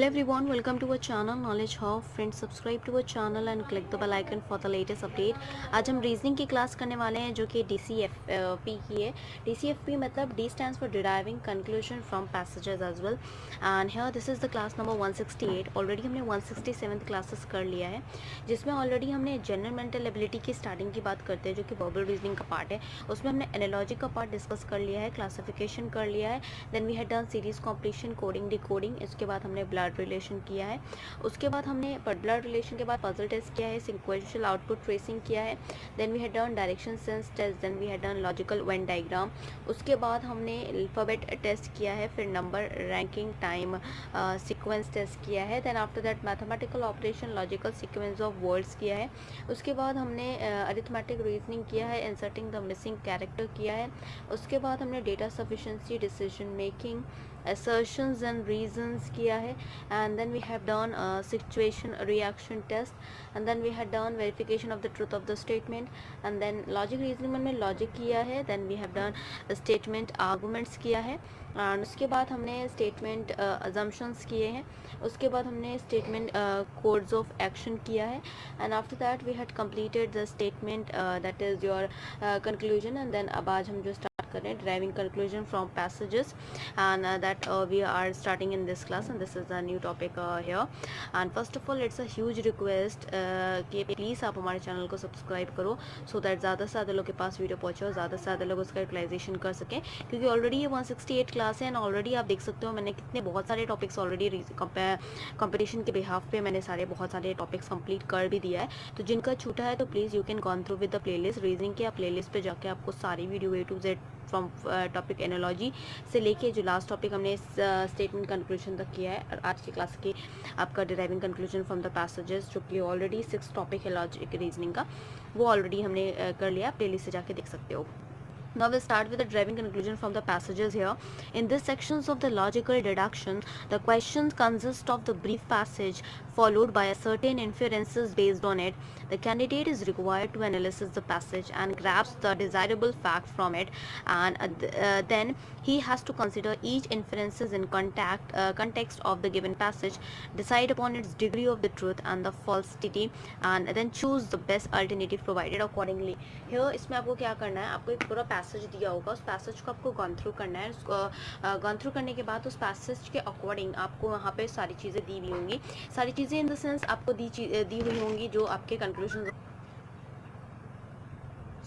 Hello everyone, welcome to our channel Knowledge Hub. Friends, subscribe to our channel and click the bell icon for the latest update. आज हम reasoning की class करने वाले हैं जो कि DCFP की है. DCFP मतलब D stands for deriving conclusion from passages as well. And here this is the class number 168. Already हमने 167th classes कर लिया है, जिसमें ऑलरेडी हमने जनरल मेंटल एबिलिटी की स्टार्टिंग की बात करते हैं जो कि वर्बल रीजनिंग का पार्ट है. उसमें हमने एनालॉजी का पार्ट डिस्कस कर लिया है, क्लासिफिकेशन कर लिया है. Then we had done series completion, coding, decoding. इसके बाद हमने ब्लड रिलेशन किया है. उसके बाद हमने ब्लड रिलेशन के बाद पजल टेस्ट किया है, सिक्वेंशियल आउटपुट ट्रेसिंग किया है. Then we had done direction sense test. Then we had done logical Venn diagram. उसके बाद हमने अल्फाबेट टेस्ट किया है, फिर number ranking, time sequence test किया है. Then after that mathematical operation, logical sequence of words किया है. उसके बाद हमने अरिथमेटिक रीजनिंग किया है, इंसर्टिंग द मिसिंग कैरेक्टर किया है. उसके बाद हमने data sufficiency, decision making, assertions and reasons किया है. And then we have done situation reaction test. And then we had done verification of the truth of the statement. And then logic reasoning में logic किया है. Then we have done statement arguments किया है. And उसके बाद हमने statement assumptions किए हैं. उसके बाद हमने statement codes of action किया है. And after that we had completed the statement that is your conclusion. And then अब आज हम जो start कर रहे हैं deriving conclusion from passages, and that we are starting in this class, and this is a new topic here. And first of all it's a huge request कि please आप हमारे चैनल को सब्सक्राइब करो so that ज़्यादा से ज़्यादा लोग के पास वीडियो पहुँचे और ज़्यादा से ज़्यादा लोग उसका यूटिलाइजेशन कर सकें, क्योंकि ऑलरेडी ये 168 क्लास है. एंड ऑलरेडी आप देख सकते हो मैंने कितने बहुत सारे टॉपिक्स ऑलरेडी कंपटीशन के बिहाफ पे मैंने बहुत सारे टॉपिक्स कंप्लीट कर भी दिया है. तो जिनका छूटा है तो please you can gone through with the playlist. Reasoning के आप प्लेलिस्ट पे जाके आपको सारी video A to Z from topic analogy से लेके जो लास्ट टॉपिक हमने स्टेटमेंट कंक्लूजन तक किया है. और आज की क्लास की आपका deriving conclusion from the passages जो कि ऑलरेडी 6 टॉपिक है लॉजिक रीजनिंग का, वो ऑलरेडी हमने कर लिया. प्लेलिस्ट से जाके देख सकते हो. Now we'll start with the driving conclusion from the passages here. In this sections of the logical deduction, the questions consist of the brief passage followed by a certain inferences based on it. The candidate is required to analyze the passage and grasp the desirable fact from it, and then he has to consider each inferences in context of the given passage, decide upon its degree of the truth and the falsity, and then choose the best alternative provided accordingly. Here इसमें आपको क्या करना है, आपको एक पूरा passage दिया होगा, उस पैसेज को आपको गॉन थ्रू करना है. उसको गॉन थ्रू करने के बाद उस पैसेज के अकॉर्डिंग आपको वहाँ पे सारी चीज़ें दी हुई होंगी. सारी चीज़ें इन द सेंस आपको दी हुई होंगी जो आपके कंक्लूजन.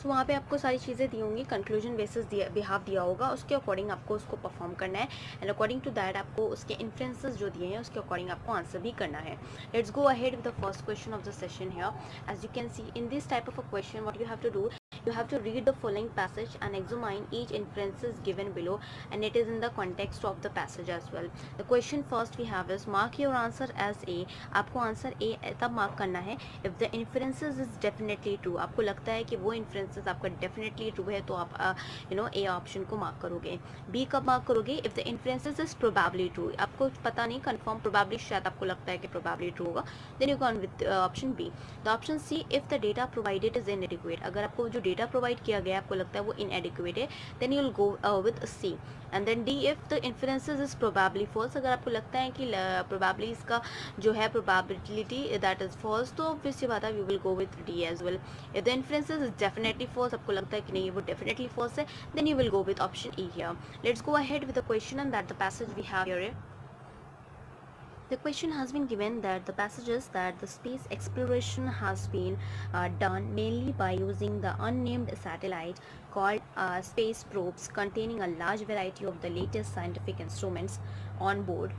सो वहाँ पे आपको सारी चीज़ें दी होंगी, कंक्लूजन बेसिस बिहाफ दिया होगा, उसके अकॉर्डिंग आपको उसको परफॉर्म करना है. एंड अकॉर्डिंग टू दैट आपको उसके इन्फ्लुएंसेस जो दिए हैं उसके अकॉर्डिंग आपको आंसर भी करना है. Let's go ahead with the first question of the session here. As you can see in this type of a question what you have to do, you have to read the following passage and examine each inferences given below, and it is in the context of the passage as well. The question first we have is mark your answer as A. आपको answer A तब mark करना है if the inferences is definitely true. आपको लगता है कि वो inferences आपका definitely true है तो आप A ऑप्शन को मार्क करोगे. B कब मार्क करोगे if the inferences is probably true. आपको पता नहीं confirm, probably शायद आपको लगता है कि probably true होगा, then you go on with option B. The option C if the data provided is inadequate. अगर आपको जो डेटा प्रोवाइड किया गया आपको लगता है वो इनएडिक्वेट है, then you will go with C. And then D if the influences is probably false. अगर आपको लगता है कि प्रोबेबली इसका जो है प्रोबेबिलिटी दैट इज फॉल्स, तो फिर से बात है we will go with D as well. If the influences is definitely false, आपको लगता है कि नहीं वो डेफिनेटली फॉल्स है, then you will go with option E here. Let's go ahead with the question and that the passage we have here. The question has been given that the passages that the space exploration has been done mainly by using the unnamed satellite called space probes containing a large variety of the latest scientific instruments on board.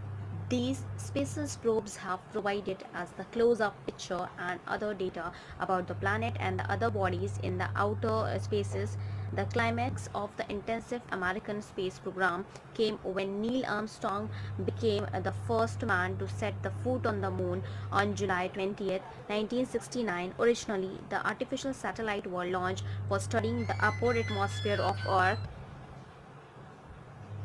These spaces probes have provided as the close-up picture and other data about the planet and the other bodies in the outer spaces. The climax of the intensive American space program came when Neil Armstrong became the first man to set the foot on the moon on July 20th, 1969. Originally, the artificial satellite were launched for studying the upper atmosphere of Earth.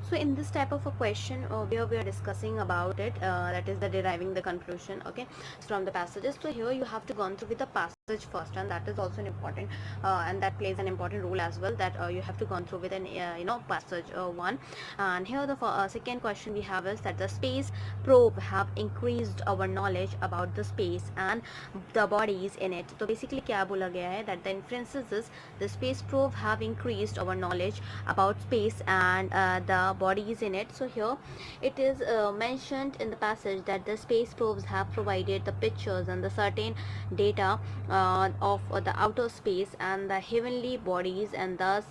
So in this type of a question where we are discussing about it, that is the deriving the conclusion, okay, from the passages. So here you have to go through with the passage first, and that is also an important and that plays an important role as well, that you have to go through with an passage one. And here the second question we have is that the space probe have increased our knowledge about the space and the bodies in it. तो basically क्या बोला गया है, that the inferences is the space probe have increased our knowledge about space and the bodies in it. So here it is mentioned in the passage that the space probes have provided the pictures and the certain data of the outer space and the heavenly bodies, and thus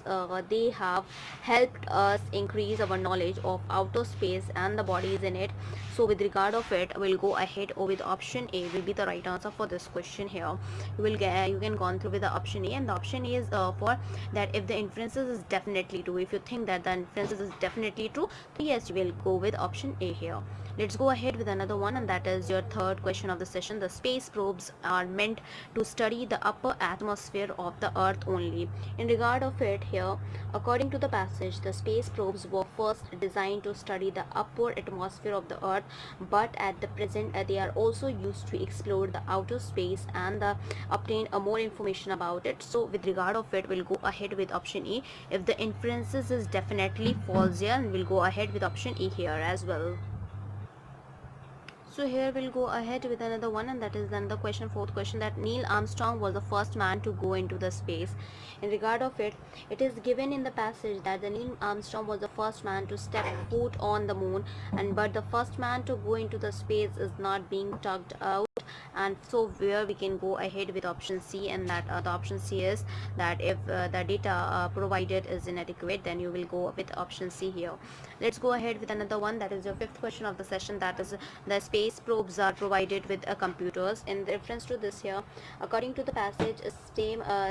they have helped us increase our knowledge of outer space and the bodies in it. So with regard of it, we'll go ahead with option A will be the right answer for this question. Here you can go through with the option A, and the option A is for that if the inferences is definitely true. If you think that the inferences is definitely true, so yes, you will go with option A here. Let's go ahead with another one, and that is your third question of the session. The space probes are meant to study the upper atmosphere of the earth only. In regard of it here, according to the passage, the space probes were first designed to study the upper atmosphere of the earth, but at the present they are also used to explore the outer space and obtain more information about it. So with regard of it, we'll go ahead with option E. If the inferences is definitely false here, and we'll go ahead with option E here as well. So here we'll go ahead with another one, and that is then the question, fourth question, that Neil Armstrong was the first man to go into the space. In regard of it, it is given in the passage that the Neil Armstrong was the first man to step foot on the moon, and but the first man to go into the space is not being talked out. And so where we can go ahead with option C, and that the option C is that if the data provided is inadequate, then you will go with option C here. Let's go ahead with another one, that is your fifth question of the session, that is the space probes are provided with computers. In reference to this here, according to the passage,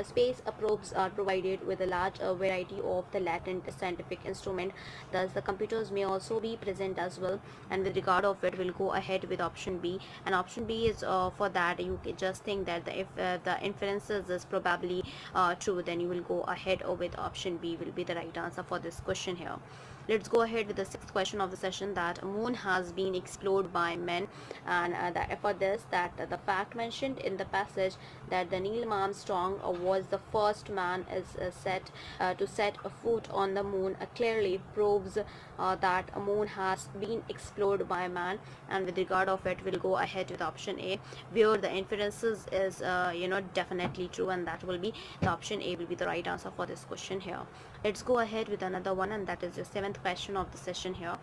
space probes are provided with a large variety of the latent scientific instrument, thus the computers may also be present as well. And with regard of it, we'll go ahead with option B, and option B is for that you can just think that if the inferences is probably true, then you will go ahead with option B will be the right answer for this question here. Let's go ahead with the sixth question of the session, that moon has been explored by men, and for this, that the fact mentioned in the passage that the Neil Armstrong was the first man is set to set a foot on the moon clearly proves that a moon has been explored by man. And with regard of it, we'll go ahead with option A, where the inferences is definitely true, and that will be the option A will be the right answer for this question here. Let's go ahead with another one, and that is the seventh question of the session here.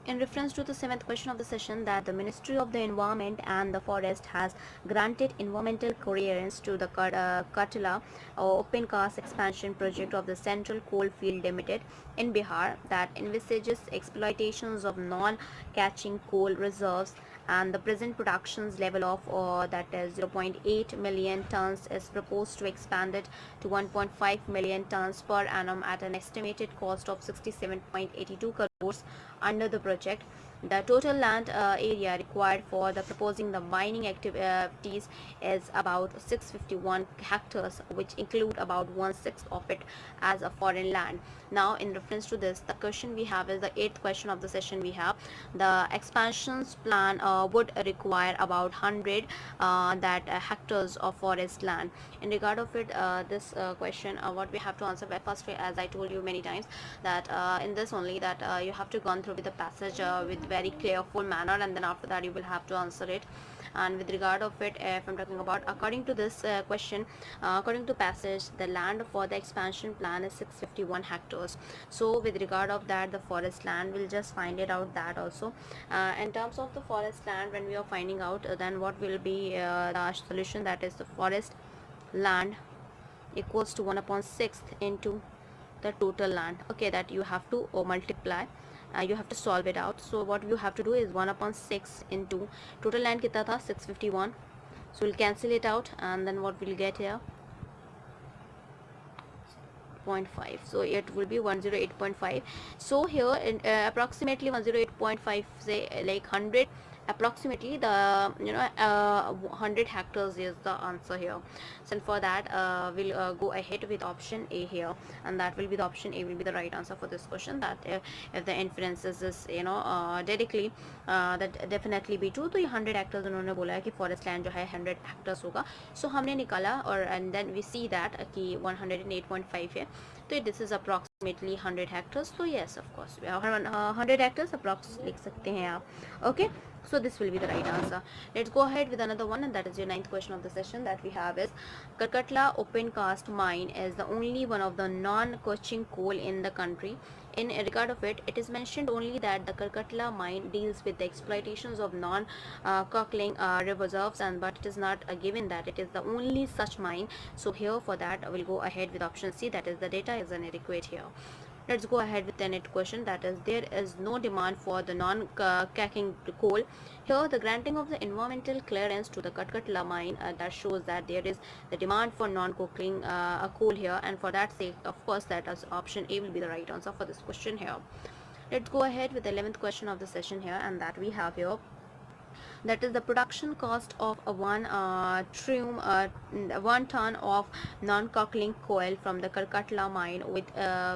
In reference to the seventh question of the session, that the Ministry of the Environment and the Forest has granted environmental clearance to the Katla open cast expansion project of the Central Coalfield Limited in Bihar, that envisages exploitations of non-catching coal reserves, and the present productions level of that is 0.8 million tons is proposed to expand it to 1.5 million tons per annum at an estimated cost of 67.82 crores under the project. The total land area required for the proposing the mining activities is about 651 hectares, which include about 1/6 of it as a foreign land. Now in reference to this, the question we have is the eighth question of the session. We have the expansions plan would require about 100 hectares of forest land. In regard of it, this question what we have to answer by first, as I told you many times, that in this only that you have to go through with the passage with very careful manner, and then after that you will have to answer it. And with regard of it, if I'm talking about according to this question, according to passage, the land for the expansion plan is 651 hectares. So with regard of that, the forest land, we'll just find it out that also. In terms of the forest land, when we are finding out, then what will be the solution, that is the forest land equals to 1/6 into the total land. Okay, that you have to multiply, you have to solve it out. So what you have to do is 1/6 into total land kitna tha 651, so we'll cancel it out, and then what we'll get here 0.5, so it will be 108.5. so here in approximately 108.5, say like 100 approximately the 100 hectares is the answer here. So for that we'll go ahead with option A here, and that will be the option A will be the right answer for this question, that if the inferences is directly that definitely be true, तो ये 100 hectares उन्होंने बोला है कि forest land जो है 100 hectares होगा. So हमने निकाला और and then we see that कि 108.5 है, तो this is approximately 100 hectares. So yes, of course 100 hectares approx लिख सकते हैं आप. Okay, so this will be the right answer. Let's go ahead with another one, and that is your ninth question of the session that we have is Karkatla open cast mine is the only one of the non-coaching coal in the country. In regard of it, it is mentioned only that the Karkatla mine deals with the exploitations of non-cockling reserves, and but it is not given that it is the only such mine. So here for that I will go ahead with option C, that is the data is inadequate here. Let's go ahead with the next question, that is there is no demand for the non-cacking coal. Here the granting of the environmental clearance to the Katkatla mine that shows that there is the demand for non-coking coal here, and for that sake of course that as option A will be the right answer for this question here. Let's go ahead with the 11th question of the session here, and that we have here, that is the production cost of a 1 ton of non-cockling coal from the Karkatla mine would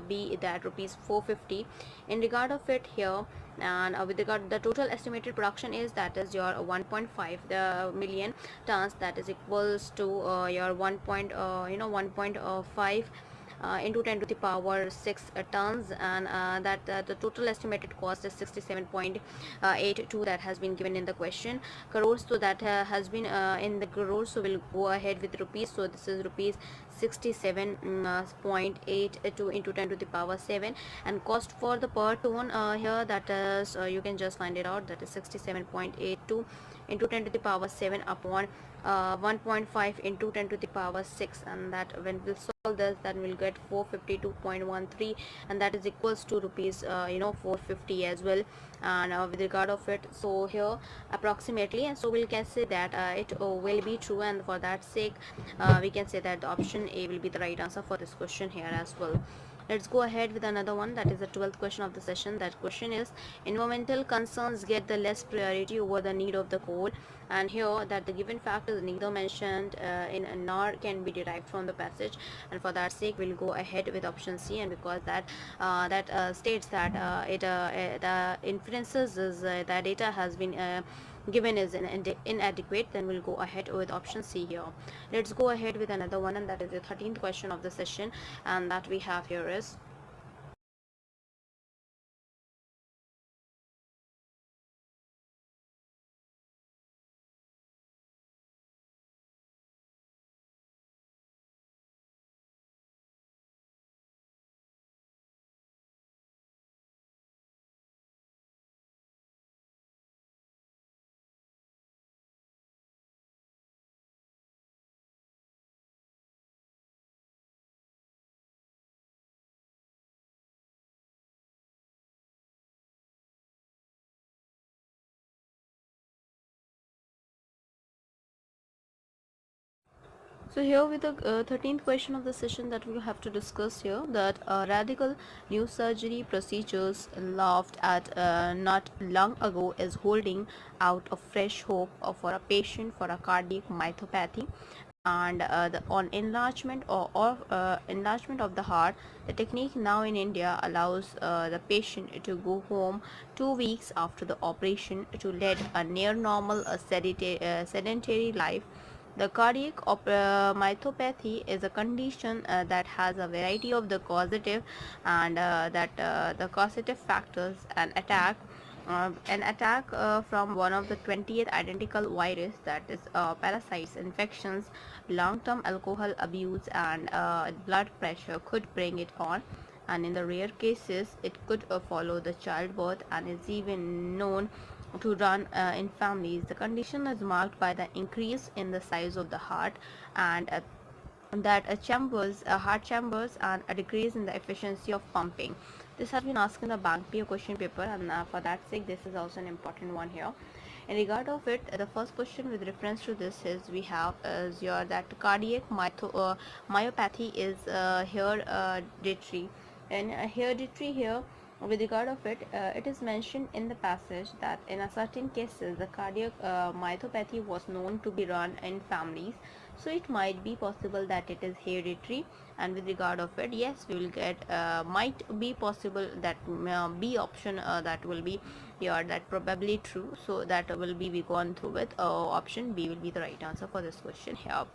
be that rupees 450. In regard of it here, and with regard the total estimated production is that is your 1.5 the million tons, that is equals to your 1.5 into 10 to the power 6 tons, and that the total estimated cost is 67.82 that has been given in the question crores. So that has been in the crores, so we'll go ahead with rupees. So this is rupees 67.82 into 10 to the power 7, and cost for the per ton here, that is you can just find it out, that is 67.82 into 10 to the power 7 upon 1.5 into 10 to the power 6, and that when we'll solve this, then we'll get 452.13, and that is equals to rupees 450 as well. And with regard of it, so here approximately, and so we can say that it will be true, and for that sake we can say that the option A will be the right answer for this question here as well. Let's go ahead with another one, that is the 12th question of the session. That question is environmental concerns get the less priority over the need of the coal, and here that the given fact is neither mentioned in nor can be derived from the passage, and for that sake we'll go ahead with option C, and because that states that the inferences is the data has been given is inadequate, then we'll go ahead with option C here. Let's go ahead with another one, and that is the 13th question of the session, and that we have here is so here with the 13th question of the session that we have to discuss here, that radical new surgery procedures laughed at not long ago is holding out a fresh hope for a patient for a cardiac myopathy, and on enlargement or enlargement of the heart. The technique now in India allows the patient to go home 2 weeks after the operation to lead a near normal sedentary life. The cardiac myopathy is a condition that has a variety of the causative and the causative factors. An attack from one of the 20th identical virus, that is parasites, infections, long-term alcohol abuse, and blood pressure could bring it on. And in the rare cases, it could follow the childbirth and is even known to run in families. The condition is marked by the increase in the size of the heart and heart chambers, and a decrease in the efficiency of pumping. This has been asked in the bank PO question paper, and for that sake this is also an important one here. In regard of it, the first question with reference to this is we have is your that cardiac myopathy is hereditary, and hereditary here With regard of it, it is mentioned in the passage that in a certain cases the cardiac myopathy was known to be run in families, so it might be possible that it is hereditary. And with regard of it, yes, we will get might be possible that B option, that will be, yeah, that probably true, so that will be we gone through with option B will be the right answer for this question here.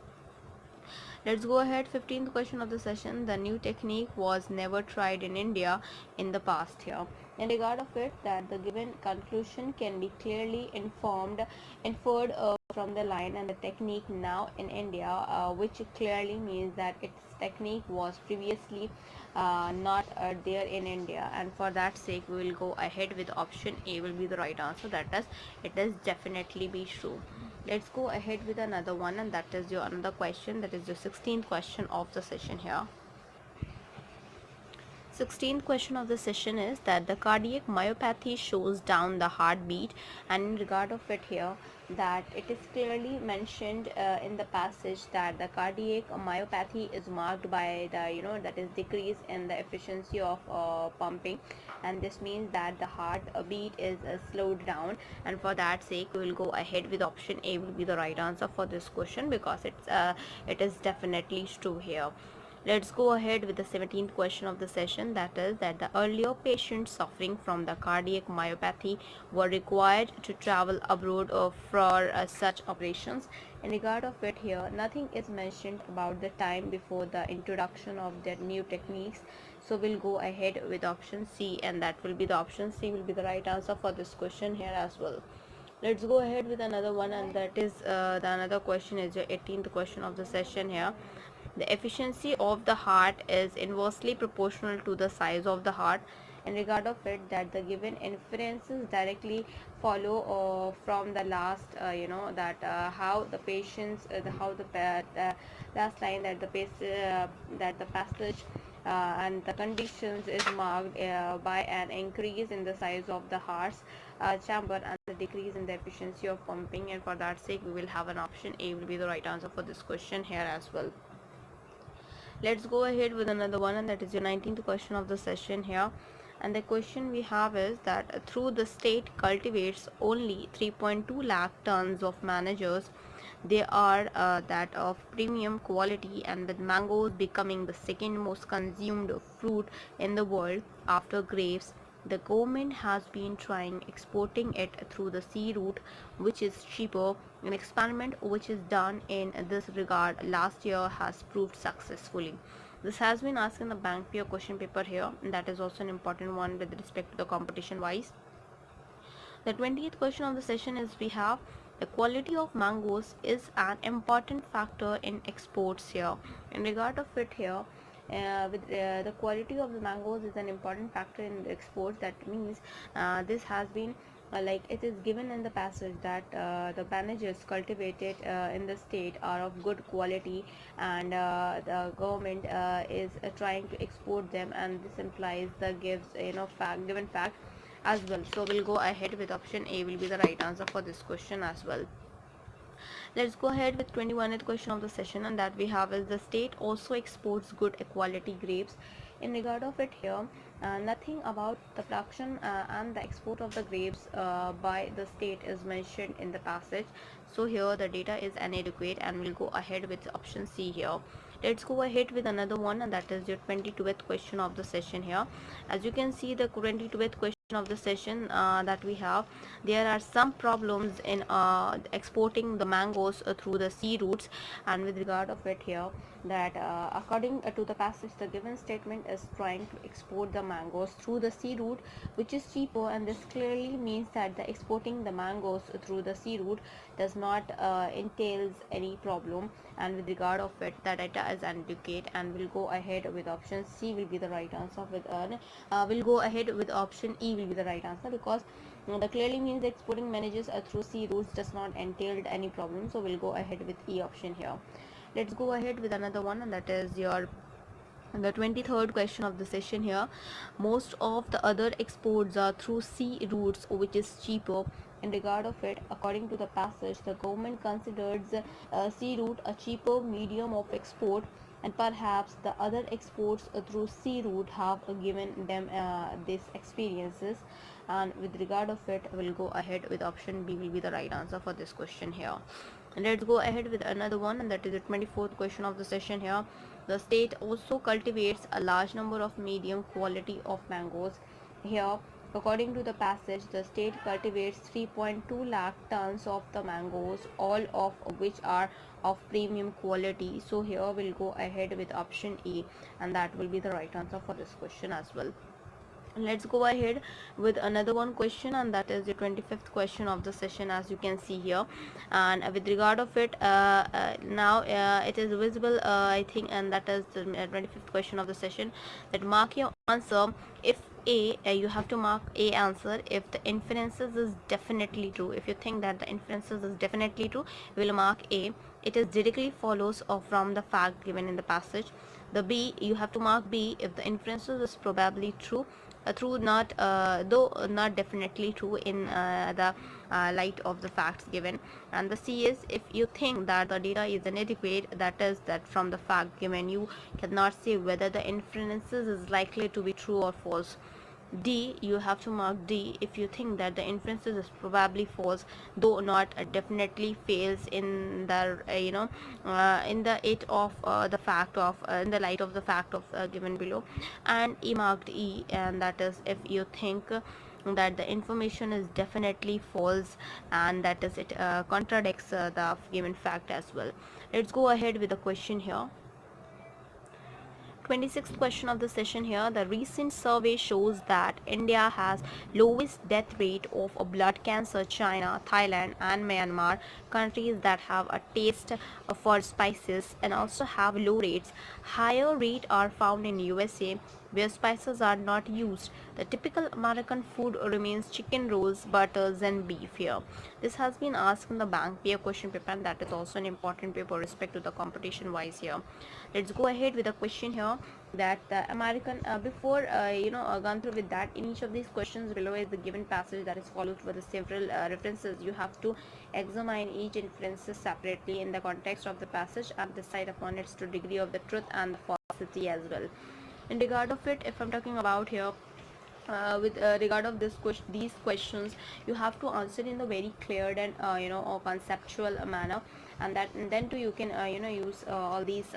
Let's go ahead. 15th question of the session. The new technique was never tried in India in the past here. In regard of it, that the given conclusion can be clearly inferred from the line and the technique now in India, which clearly means that its technique was previously not there in India, and for that sake we will go ahead with option A will be the right answer. That is, it is definitely be true. Let's go ahead with another one, and that is your another question, that is the 16th question of the session here. 16th question of the session is that the cardiac myopathy shows down the heartbeat, and in regard of it here, that it is clearly mentioned in the passage that the cardiac myopathy is marked by the, that is decrease in the efficiency of pumping, and this means that the heartbeat is slowed down, and for that sake we will go ahead with option A will be the right answer for this question, because it is definitely true here. Let's go ahead with the 17th question of the session, that is that the earlier patients suffering from the cardiac myopathy were required to travel abroad for such operations. In regard of it here, nothing is mentioned about the time before the introduction of the new techniques, so we'll go ahead with option C, and that will be the option C will be the right answer for this question here as well. Let's go ahead with another one, and that is the another question is your 18th question of the session here. The efficiency of the heart is inversely proportional to the size of the heart. In regard of it, that the given inferences directly follow from the last, that how the patients, how the last line, that that the passage and the conditions is marked by an increase in the size of the heart's chamber and the decrease in the efficiency of pumping, and for that sake we will have an option A will be the right answer for this question here as well. Let's go ahead with another one, and that is your 19th question of the session here. And the question we have is that through the state cultivates only 3.2 lakh tons of managers, they are that of premium quality, and with mangoes becoming the second most consumed fruit in the world after grapes, the government has been trying exporting it through the sea route, which is cheaper. An experiment which is done in this regard last year has proved successfully. This has been asked in the bank PO question paper here, and that is also an important one with respect to the competition wise. The 20th question of the session is we have the quality of mangoes is an important factor in exports here. In regard of it here, the quality of the mangoes is an important factor in the exports. That means this has been like it is given in the passage that the managers cultivated in the state are of good quality, and the government is trying to export them, and this implies the given fact as well. So we'll go ahead with option A will be the right answer for this question as well. Let's go ahead with 21st question of the session, and that we have is the state also exports good quality grapes. In regard of it here, nothing about the production and the export of the grapes by the state is mentioned in the passage, so here the data is inadequate, and we'll go ahead with option C here. Let's go ahead with another one, and that is your 22nd question of the session here. As you can see, the 22th question of the session that we have, there are some problems in exporting the mangoes through the sea routes, and with regard of it here, that according to the passage, the given statement is trying to export the mangoes through the sea route, which is cheaper, and this clearly means that the exporting the mangoes through the sea route does not entails any problem, and with regard of it, the data is inadequate, and we'll go ahead with option C will be the right answer. With we'll go ahead with option E will be the right answer, because that clearly means exporting manages through sea routes does not entail any problem, so we'll go ahead with E option here. Let's go ahead with another one, and that is your the 23rd question of the session here. Most of the other exports are through sea routes, which is cheaper. In regard of it, according to the passage, the government considers sea route a cheaper medium of export, and perhaps the other exports through sea route have given them these experiences. And with regard of it, we'll go ahead with option B will be the right answer for this question here. And let's go ahead with another one, and that is the 24th question of the session here. The state also cultivates a large number of medium quality of mangoes. Here, according to the passage, the state cultivates 3.2 lakh tons of the mangoes, all of which are of premium quality. So here we'll go ahead with option A, and that will be the right answer for this question as well. Let's go ahead with another one question, and that is the 25th question of the session, as you can see here. And with regard of it, now it is visible, I think, and that is the 25th question of the session, that mark your answer if A, you have to mark A answer if the inferences is definitely true. If you think that the inferences is definitely true, you will mark A. It is directly follows from the fact given in the passage. The B, you have to mark B if the inferences is probably true, true not though not definitely true in the light of the facts given. And the C is if you think that the data is inadequate, that is that from the fact given you cannot say whether the inferences is likely to be true or false. D, you have to mark D if you think that the inferences is probably false, though not definitely fails in the in the it of the fact of in the light of the fact of given below. And E marked E, and that is if you think that the information is definitely false, and that is it contradicts the given fact as well. Let's go ahead with the question here. 26th question of the session here. The recent survey shows that India has lowest death rate of blood cancer. China, Thailand and Myanmar, countries that have a taste for spices and also have low rates. Higher rate are found in USA, where spices are not used. The typical American food remains chicken rolls, butters and beef here. This has been asked in the bank peer question paper, and that is also an important paper respect to the competition wise here. Let's go ahead with the question here, that the American before gone through with that, in each of these questions below is the given passage that is followed with the several references. You have to examine each inferences separately in the context of the passage and decide upon its true degree of the truth and the falsity as well. In regard of it, if I'm talking about here, with regard of these questions, you have to answer in a very clear and or conceptual manner, and then too you can use all these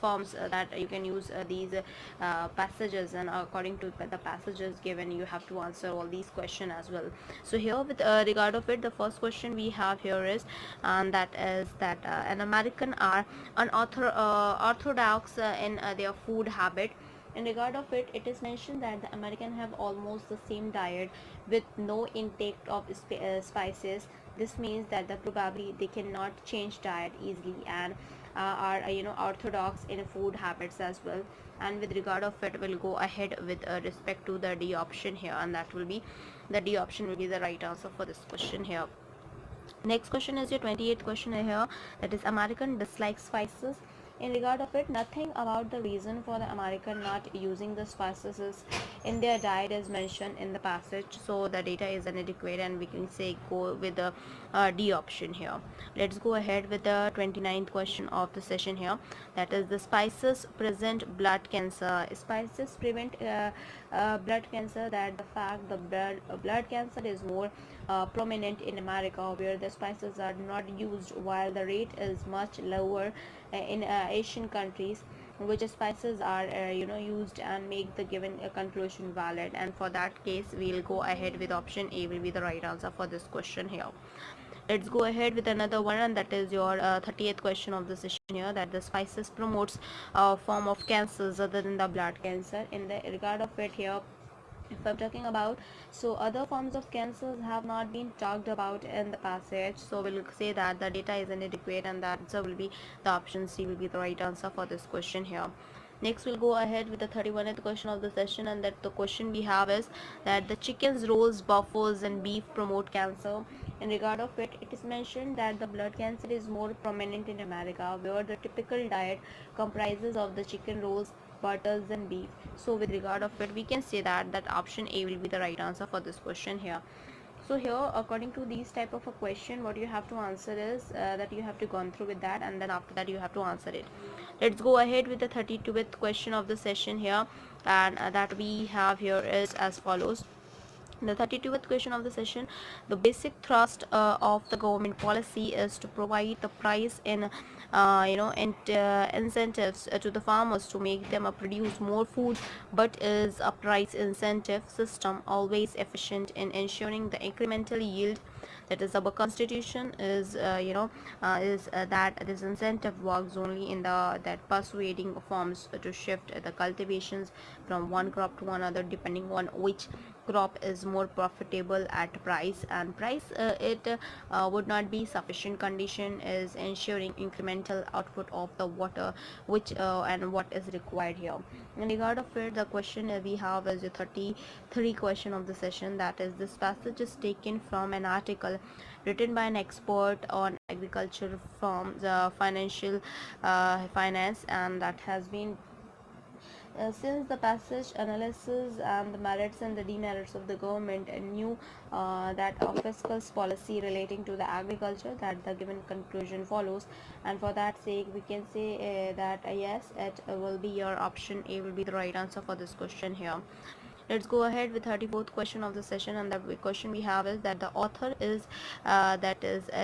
forms that you can use these passages, and according to the passages given you have to answer all these questions as well. So here with regard of it, the first question we have here is, and that is that an American are orthodox in their food habit. In regard of it, it is mentioned that the American have almost the same diet with no intake of spices. This means that the probably they cannot change diet easily, and are orthodox in food habits as well. And with regard of it, we'll go ahead with respect to the D option here, and that will be the D option will be the right answer for this question here. Next question is your 28th question here, that is American dislike spices. In regard of it, nothing about the reason for the American not using the spices in their diet is mentioned in the passage, so the data is inadequate, and we can say go with the D option here. Let's go ahead with the 29th question of the session here, that is the spices present blood cancer. Spices prevent blood cancer, that the fact the blood cancer is more prominent in America, where the spices are not used, while the rate is much lower in Asian countries, which spices are used, and make the given conclusion valid. And for that case, we'll go ahead with option A will be the right answer for this question here. Let's go ahead with another one, and that is your 30th question of the session here, that the spices promotes a form of cancers other than the blood cancer. In the regard of it here, if I'm talking about, so other forms of cancers have not been talked about in the passage, so we'll say that the data is inadequate, and that answer will be the option C will be the right answer for this question here. Next, we'll go ahead with the 31st question of the session, and that the question we have is that the chickens, rolls, buffaloes and beef promote cancer. In regard of it, it is mentioned that the blood cancer is more prominent in America, where the typical diet comprises of the chicken rolls, butters and beef. So with regard of it, we can say that option A will be the right answer for this question here. So here, according to these type of a question, what you have to answer is that you have to gone through with that, and then after that you have to answer it. Let's go ahead with the 32th question of the session here, and that we have here is as follows. The 32th question of the session: the basic thrust of the government policy is to provide the price in incentives to the farmers to make them produce more food, but is a price incentive system always efficient in ensuring the incremental yield? That is, our constitution is that this incentive works only in the that persuading farms to shift the cultivations from one crop to another depending on which crop is more profitable at price, and price it would not be sufficient condition is ensuring incremental output of the water which and what is required here. In regard of it, the question we have is the 33 question of the session, that is, this passage is taken from an article written by an expert on agriculture from the financial finance, and that has been since the passage analysis and the merits and the demerits of the government and knew that a fiscal policy relating to the agriculture, that the given conclusion follows, and for that sake we can say that yes, it will be your option A will be the right answer for this question here. Let's go ahead with 34th question of the session, and the question we have is that the author is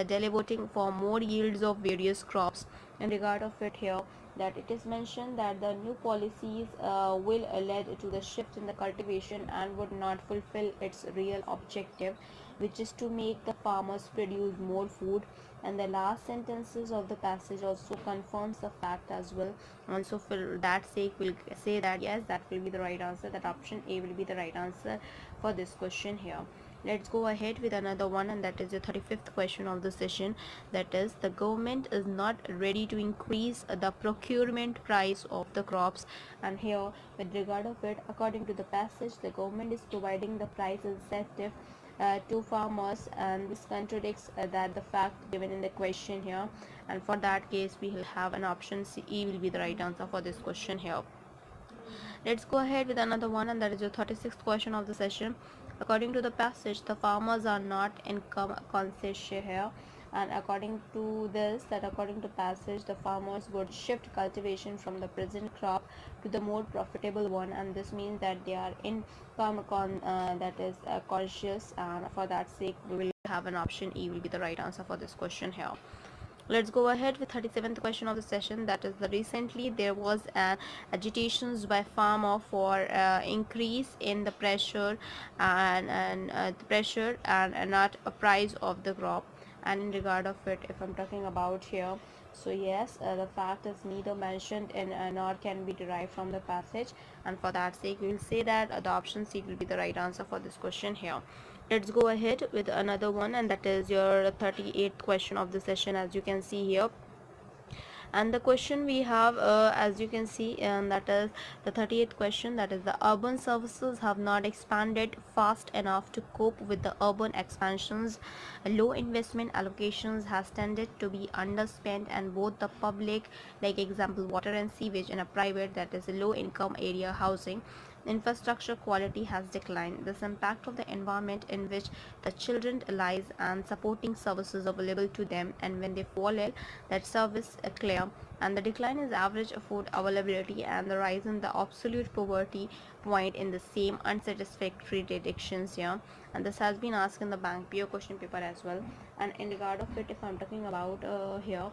deliberating for more yields of various crops. In regard of it here, that it is mentioned that the new policies will lead to the shift in the cultivation and would not fulfill its real objective, which is to make the farmers produce more food. And the last sentences of the passage also confirms the fact as well, and so for that sake we'll say that yes, that will be the right answer, that option A will be the right answer for this question here. Let's go ahead with another one, and that is the 35th question of the session, that is, the government is not ready to increase the procurement price of the crops. And here, with regard of it, according to the passage, the government is providing the price incentive to farmers, and this contradicts that the fact given in the question here, and for that case we will have an option C, E will be the right answer for this question here. Let's go ahead with another one, and that is the 36th question of the session. According to the passage, the farmers are not income conscious here, and according to this, that according to passage, the farmers would shift cultivation from the present crop to the more profitable one, and this means that they are income conscious, and for that sake we will have an option E will be the right answer for this question here. Let's go ahead with 37th question of the session, that is, the recently there was an agitations by farmer for increase in the pressure and not a price of the crop. And in regard of it, if I'm talking about here, so yes, the fact is neither mentioned in nor can be derived from the passage, and for that sake we will say that the option C will be the right answer for this question here. Let's go ahead with another one, and that is your 38th question of the session, as you can see here. And the question we have, as you can see, and that is the 38th question, that is, the urban services have not expanded fast enough to cope with the urban expansions. Low investment allocations has tended to be underspent, and both the public, like example water and sewage, and a private, that is a low income area housing infrastructure quality has declined. This impact of the environment in which the children lies and supporting services available to them, and when they fall ill, that service clear, and the decline in average food availability and the rise in the absolute poverty point in the same unsatisfactory predictions here. And this has been asked in the bank PO question paper as well. And in regard of it, if I'm talking about here,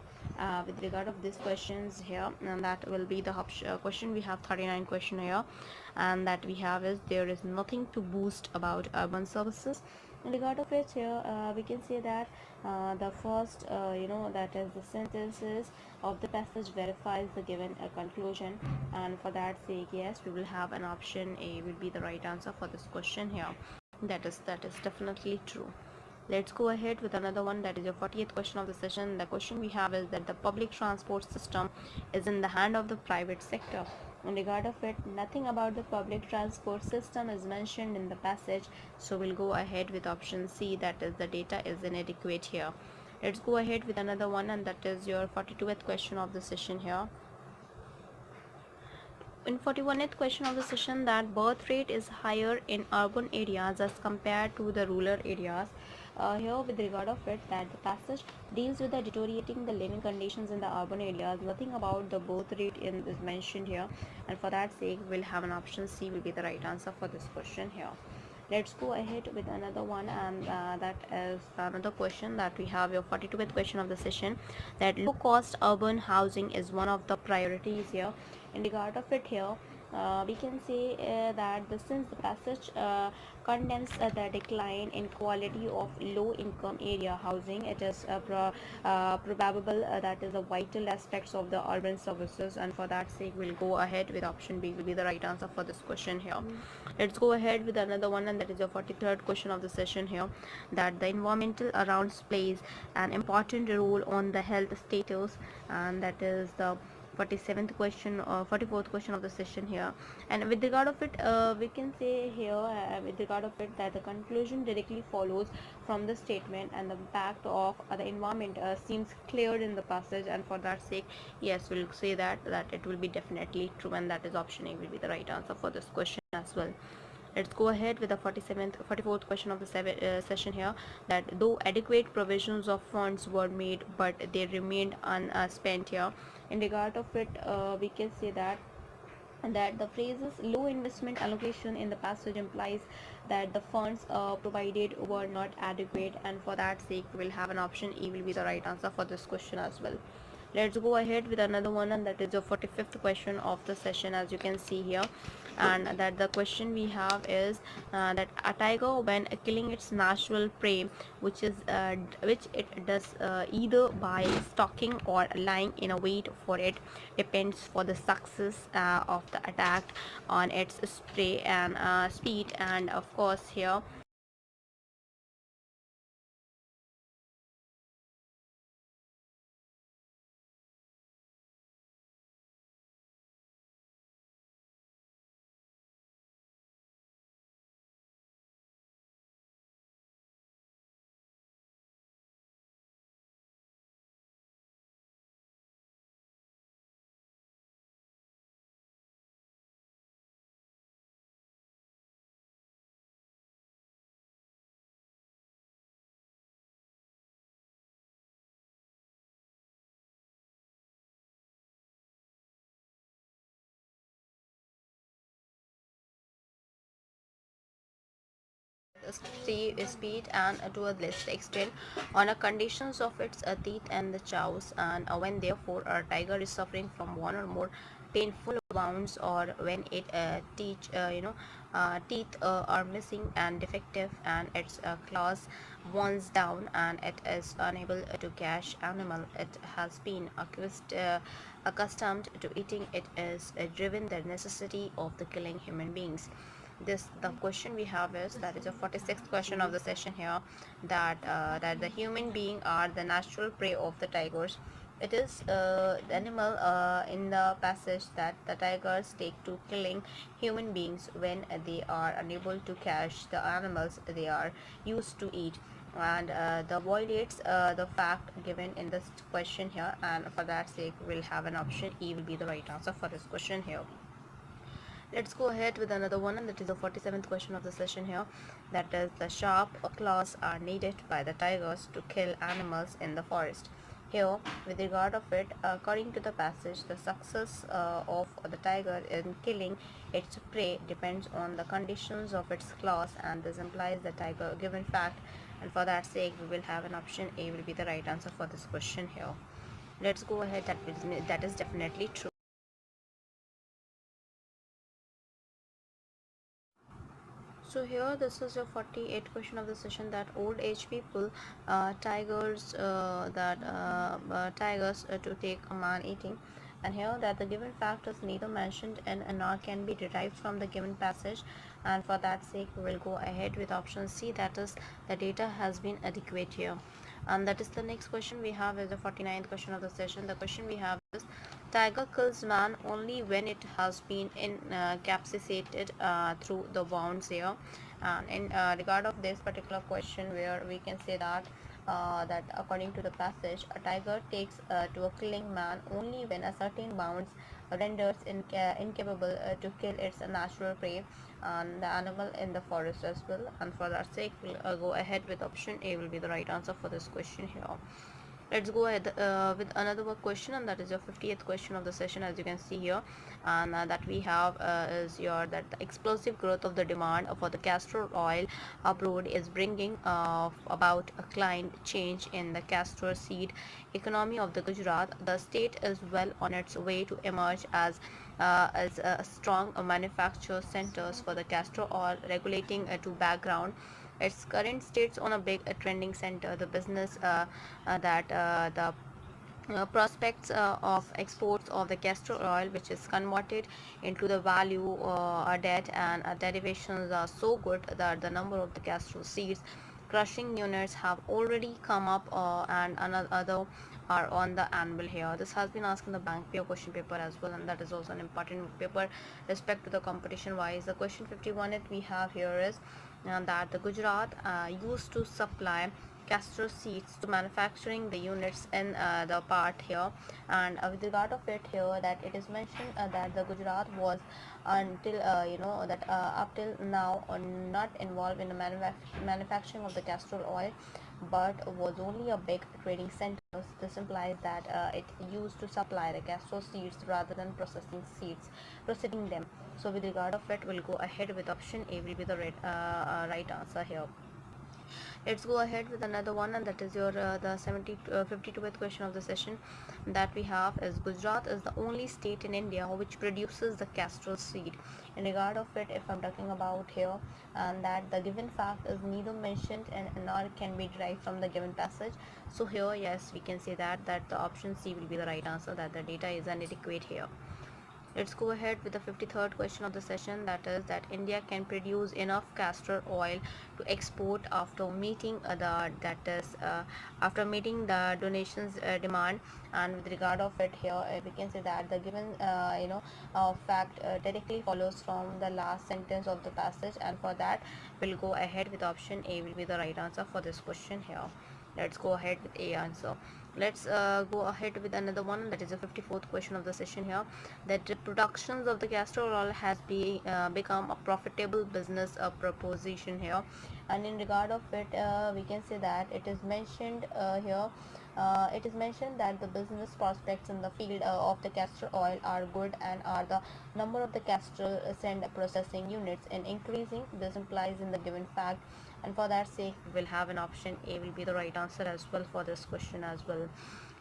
with regard of these questions here, and that will be the question we have 39 question here, and that we have is, there is nothing to boost about urban services. In regard of it here, we can say that the first that is the sentences of the passage verifies the given conclusion, and for that sake yes, we will have an option A will be the right answer for this question here. That is definitely true. Let's go ahead with another one, that is your 40th question of the session. The question we have is that the public transport system is in the hand of the private sector. In regard of it, nothing about the public transport system is mentioned in the passage, so we'll go ahead with option C, that is, the data is inadequate here. Let's go ahead with another one, and that is your 42th question of the session here. in 41st question of the session, that birth rate is higher in urban areas as compared to the rural areas. Here with regard of it, that the passage deals with the deteriorating the living conditions in the urban areas. Nothing about the birth rate is mentioned here, and for that sake we'll have an option C will be the right answer for this question here. Let's go ahead with another one, and that is another question that we have, your 42th question of the session, that low cost urban housing is one of the priorities here. In regard of it here, we can say that since the passage condemns the decline in quality of low income area housing, it is probable that is the vital aspects of the urban services, and for that sake we'll go ahead with option B will be the right answer for this question here. Let's go ahead with another one, and that is your 43rd question of the session here, that the environmental around plays an important role on the health status, and that is the 47th question or 44th question of the session here. And with regard of it, we can say here with regard of it, that the conclusion directly follows from the statement, and the impact of the environment seems clear in the passage, and for that sake, yes, we'll say that it will be definitely true, and that is option A will be the right answer for this question as well. Let's go ahead with the 44th question of the session here, that though adequate provisions of funds were made but they remained unspent here. In regard of it, we can say that the phrases low investment allocation in the passage implies that the funds provided were not adequate, and for that sake we'll have an option E will be the right answer for this question as well. Let's go ahead with another one, and that is the 45th question of the session, as you can see here, and that the question we have is that a tiger, when killing its natural prey, which it does either by stalking or lying in a wait for it, depends for the success of the attack on its prey and speed, and of course here speed and to a less extent on a conditions of its teeth and the chows, and when therefore a tiger is suffering from one or more painful wounds, or when it teeth are missing and defective, and its claws wounds down, and it is unable to catch animal it has been accustomed to eating, it is driven the necessity of the killing human beings. The question we have is, that is a 46th question of the session here, that the human being are the natural prey of the tigers. It is the animal in the passage that the tigers take to killing human beings when they are unable to catch the animals they are used to eat, and the violates the fact given in this question here, and for that sake we'll have an option E will be the right answer for this question here. Let's go ahead with another one, and that is the 47th question of the session here, that is the sharp claws are needed by the tigers to kill animals in the forest. Here, with regard of it, according to the passage, the success of the tiger in killing its prey depends on the conditions of its claws, and this implies the tiger given fact, and for that sake we will have an option A will be the right answer for this question here. Let's go ahead, that is definitely true. So here this is your 48th question of the session, that old age people tigers to take a man eating, and here that the given fact is neither mentioned in nor can be derived from the given passage, and for that sake we will go ahead with option C, that is the data has been adequate here. And that is the next question we have is the 49th question of the session. The question we have is, tiger kills man only when it has been incapacitated through the wounds here. And in regard of this particular question, where we can say that that according to the passage, a tiger takes to a killing man only when a certain bounds renders incapable to kill its natural prey and the animal in the forest as well. And for that sake, we'll go ahead with option A will be the right answer for this question here. Let's go ahead with another question, and that is your 50th question of the session, as you can see here. And that we have is your that the explosive growth of the demand for the castor oil abroad is bringing about a climate change in the castor seed economy of the Gujarat. The state is well on its way to emerge as a strong manufacture centers for the castor oil, regulating to background its current states on a big trending center. The business that the prospects of exports of the castor oil, which is converted into the value debt and derivations, are so good that the number of the castor seeds crushing units have already come up, and another are on the anvil here. This has been asked in the bank pure question paper as well, and that is also an important paper respect to the competition wise. The question 51 that we have here is that the Gujarat used to supply castor seeds to manufacturing the units in the part here. And with regard of it here, that it is mentioned that the Gujarat was until that up till now not involved in the manufacturing of the castor oil, but was only a big trading center. This implies that it used to supply the castor seeds rather than processing them. So with regard of it, we'll go ahead with option A will be the right answer here. Let's go ahead with another one, and that is your the 52th question of the session. That we have is Gujarat is the only state in India which produces the castor seed. In regard of it, if I'm talking about here, and that the given fact is neither mentioned and nor can be derived from the given passage. So here, yes, we can say that the option C will be the right answer, that the data is inadequate here. Let's go ahead with the 53rd question of the session, that is that India can produce enough castor oil to export after meeting after meeting the donations demand. And with regard of it here, we can say that the given fact directly follows from the last sentence of the passage, and for that we'll go ahead with option A will be the right answer for this question here. Let's go ahead with A answer. Let's go ahead with another one, that is the 54th question of the session here, that the productions of the castor oil has become a profitable business proposition here. And in regard of it, we can say that it is mentioned here, it is mentioned that the business prospects in the field of the castor oil are good, and are the number of the castor sand processing units in increasing. This implies in the given fact, and for that sake we will have an option A will be the right answer as well for this question as well.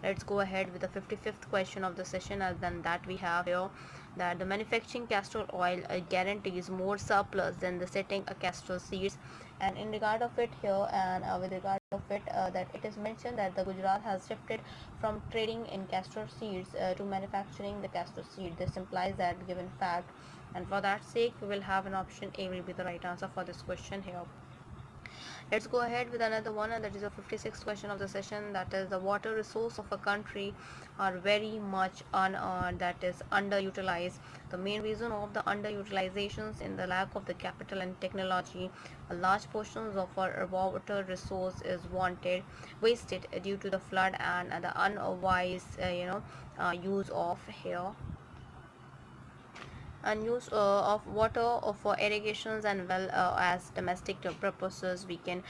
Let's go ahead with the 55th question of the session, and then that we have here, that the manufacturing castor oil guarantees more surplus than the setting a castor seeds. And in regard of it here, and with regard of it, that it is mentioned that the Gujarat has shifted from trading in castor seeds to manufacturing the castor seed. This implies that given fact, and for that sake we will have an option A will be the right answer for this question here. Let's go ahead with another one, and that is the 56th question of the session, that is the water resource of a country are very much that is underutilized. The main reason of the underutilizations in the lack of the capital and technology. A large portions of our water resource is wasted due to the flood and the unwise use of here and use of water for irrigations and well as domestic purposes. We can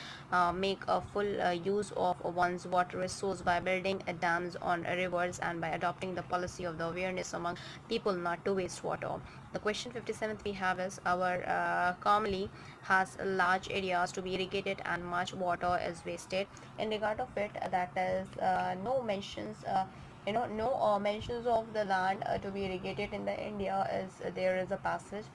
make a full use of one's water resource by building dams on rivers, and by adopting the policy of the awareness among people not to waste water. The question 57th we have is, our commonly has large areas to be irrigated and much water is wasted. In regard of it, that is no mentions no mentions of the land to be irrigated in the India is there is a passage.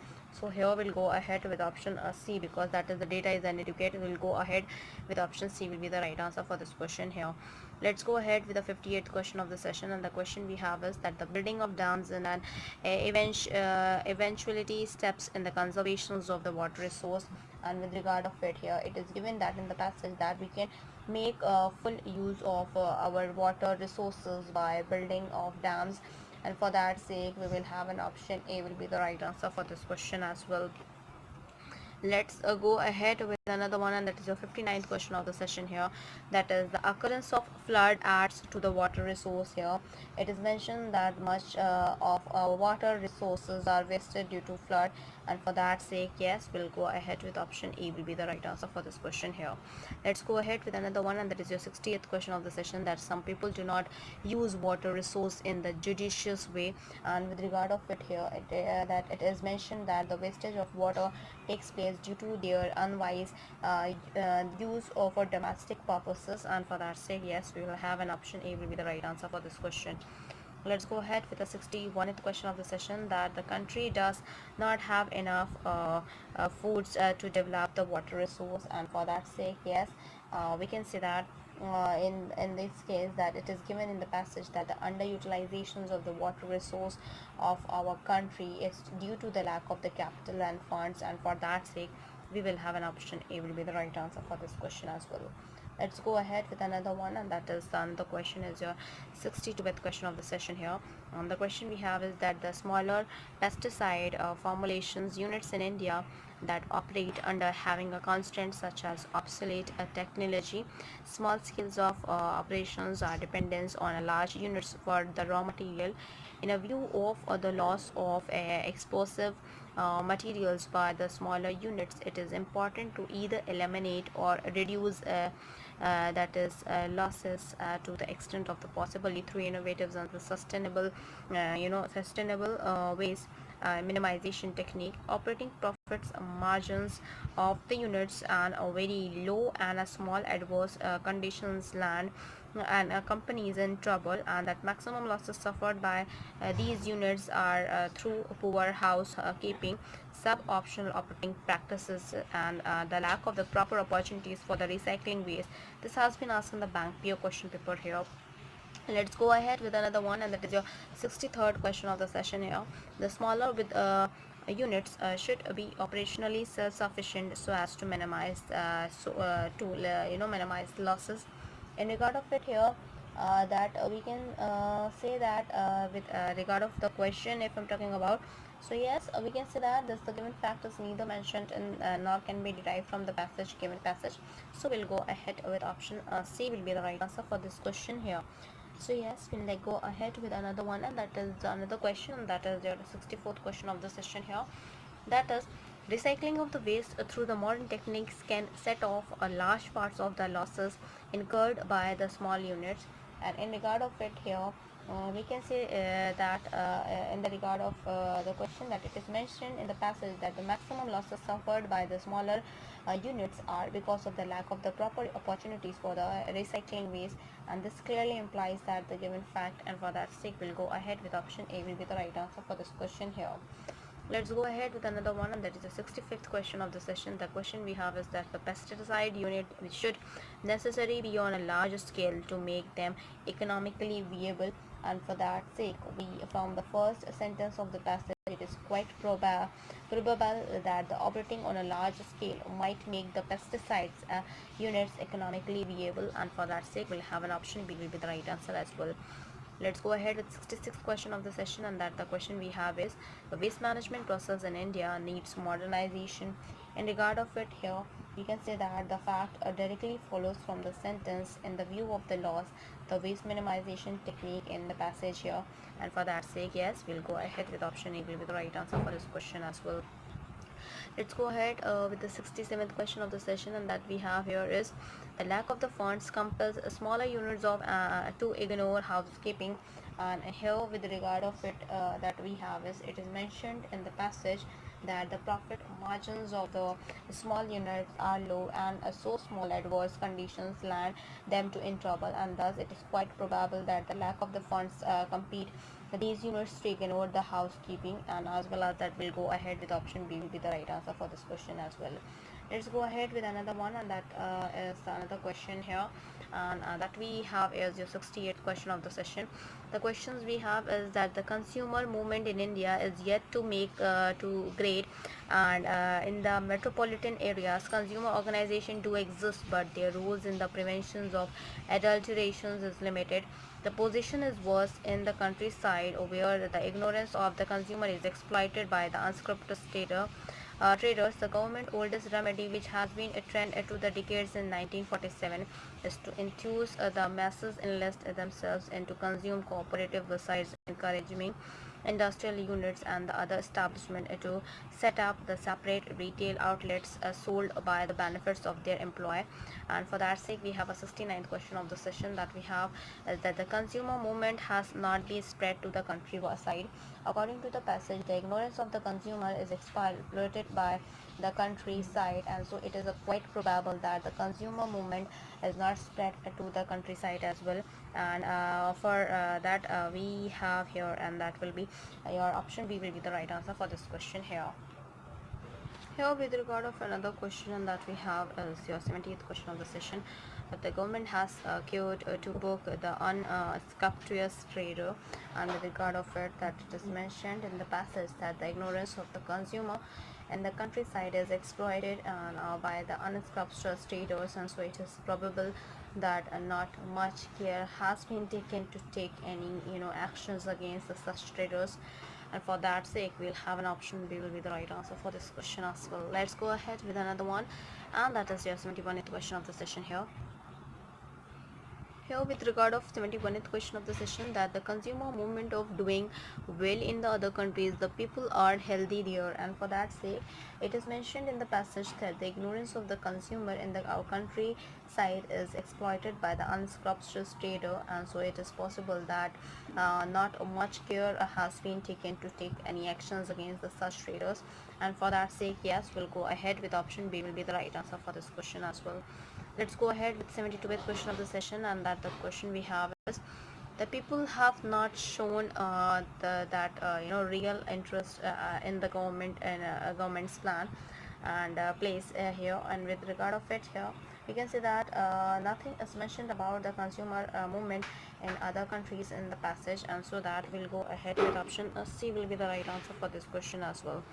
So here we'll go ahead with option C, because that is the data is uneducated. We'll go ahead with option C will be the right answer for this question here. Let's go ahead with the 58th question of the session, and the question we have is that the building of dams in an eventuality steps in the conservations of the water resource. And with regard of it here, it is given that in the passage that we can make full use of our water resources by building of dams, and for that sake we will have an option A will be the right answer for this question as well. Let's go ahead with another one, and that is your 59th question of the session here. That is, the occurrence of flood adds to the water resource here. It is mentioned that much of our water resources are wasted due to flood, and for that sake, yes, we'll go ahead with option A will be the right answer for this question here. Let's go ahead with another one, and that is your 60th question of the session. That some people do not use water resource in the judicious way, and with regard of it here, that it is mentioned that the wastage of water takes place due to their unwise use for domestic purposes, and for that sake, yes, we will have an option A will be the right answer for this question. Let's go ahead with the 61st question of the session. That the country does not have enough foods to develop the water resource, and for that sake, yes, we can say that in this case, that it is given in the passage that the underutilizations of the water resource of our country is due to the lack of the capital and funds, and for that sake, we will have an option A will be the right answer for this question as well. Let's go ahead with another one, and that is the question is your 62th question of the session here. The question we have is that the smaller pesticide formulations units in India that operate under having a constant such as obsolete technology, small scales of operations are dependence on a large units for the raw material. In a view of the loss of explosive materials by the smaller units, it is important to either eliminate or reduce that is losses to the extent of the possibly through innovative and the sustainable ways. Minimization technique, operating profits margins of the units and a very low and a small adverse conditions land and companies in trouble, and that maximum losses suffered by these units are through poor housekeeping, sub-optional operating practices, and the lack of the proper opportunities for the recycling waste. This has been asked in the bank PO question paper here. Let's go ahead with another one, and that is your 63rd question of the session here. The smaller with units should be operationally self-sufficient so as to minimize minimize losses. In regard of it here, that we can say that with regard of the question, if I'm talking about, so yes, we can say that this the given fact is neither mentioned in nor can be derived from the given passage. So we'll go ahead with option C will be the right answer for this question here. So yes, we'll go ahead with another one, and that is another question, and that is your 64th question of the session here. That is, recycling of the waste through the modern techniques can set off a large parts of the losses incurred by the small units. And in regard of it here, we can say that in the regard of the question, that it is mentioned in the passage that the maximum losses suffered by the smaller units are because of the lack of the proper opportunities for the recycling waste, and this clearly implies that the given fact, and for that sake we'll go ahead with option A will be the right answer for this question here. Let's go ahead with another one, and that is the 65th question of the session. The question we have is that the pesticide unit should necessarily be on a large scale to make them economically viable, and for that sake, we from the first sentence of the passage, it is quite probable that the operating on a large scale might make the pesticides units economically viable, and for that sake, we'll have an option B will be the right answer as well. Let's go ahead with 66th question of the session, and that the question we have is the waste management process in India needs modernization. In regard of it here, we can say that the fact directly follows from the sentence in the view of the laws, the waste minimization technique in the passage here, and for that sake, yes, we'll go ahead with option A will be the right answer for this question as well. Let's go ahead with the 67th question of the session, and that we have here is the lack of the funds compels smaller units of to ignore housekeeping. And here with regard of it that we have is, it is mentioned in the passage that the profit margins of the small units are low, and so small adverse conditions land them to in trouble, and thus it is quite probable that the lack of the funds compete these units to ignore the housekeeping, and as well as that we'll go ahead with option B will be the right answer for this question as well. Let's go ahead with another one, and that is another question here, and that we have is your 68th question of the session. The questions we have is that the consumer movement in India is yet to make to great, and in the metropolitan areas consumer organization do exist, but their roles in the preventions of adulterations is limited. The position is worse in the countryside, where the ignorance of the consumer is exploited by the unscrupulous trader, traders. The government oldest remedy, which has been a trend to the decades in 1947, is to enthuse the masses enlist themselves and to consume cooperative besides encouraging industrial units and the other establishment to set up the separate retail outlets sold by the benefits of their employer. And for that sake, we have a 69th question of the session that we have is that the consumer movement has not been spread to the countryside. According to the passage, the ignorance of the consumer is exploited by the countryside, and so it is quite probable that the consumer movement is not spread to the countryside as well. And for that we have here, and that will be your option B will be the right answer for this question here. Here, with regard of another question that we have is your 70th question of the session, that the government has cured to book the unscrupulous trader, and with regard of it, that it is mentioned in the passage that the ignorance of the consumer in the countryside is exploited by the unscrupulous traders, and so it is probable that not much care has been taken to take any actions against such traders. And for that sake, we'll have an option B will be the right answer for this question as well. Let's go ahead with another one, and that is your 71th question of the session here. Here, with regard of 71th question of the session, that the consumer movement of doing well in the other countries, the people are healthy there, and for that sake, it is mentioned in the passage that the ignorance of the consumer in our country side is exploited by the unscrupulous trader, and so it is possible that not much care has been taken to take any actions against the such traders. And for that sake, yes, we'll go ahead with option B will be the right answer for this question as well. Let's go ahead with 72th question of the session, and that the question we have is, the people have not shown real interest in the government and government's plan and place here. And with regard of it here, we can see that nothing is mentioned about the consumer movement in other countries in the passage, and so that we'll go ahead with option C will be the right answer for this question as well.